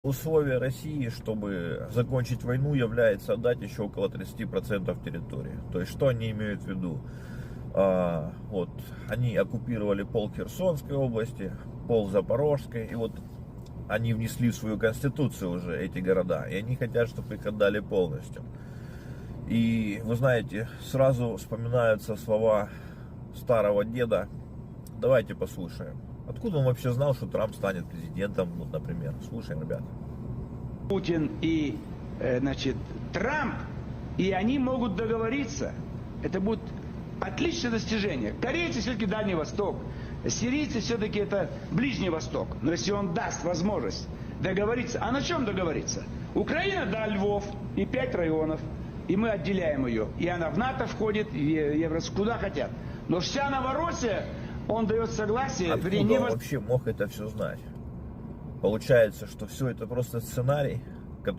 Условие России, чтобы закончить войну, является отдать еще около 30% территории. То есть, что они имеют в виду? Вот, они оккупировали пол Херсонской области, пол Запорожской, и вот они внесли в свою конституцию уже эти города, и они хотят, чтобы их отдали полностью. И, вы знаете, сразу вспоминаются слова старого деда. Давайте послушаем. Откуда он вообще знал, что Трамп станет президентом, вот, например? Слушаем, ребята. Путин и, значит, Трамп, и они могут договориться. Это будет отличное достижение. Корейцы все-таки Дальний Восток, сирийцы все-таки это Ближний Восток. Но если он даст возможность договориться, а на чем договориться? Украина, да, Львов и 5 районов, и мы отделяем ее. И она в НАТО входит, в Евросоюз, куда хотят. Но вся Новороссия, он дает согласие. Откуда он вообще мог это все знать? Получается, что все это просто сценарий.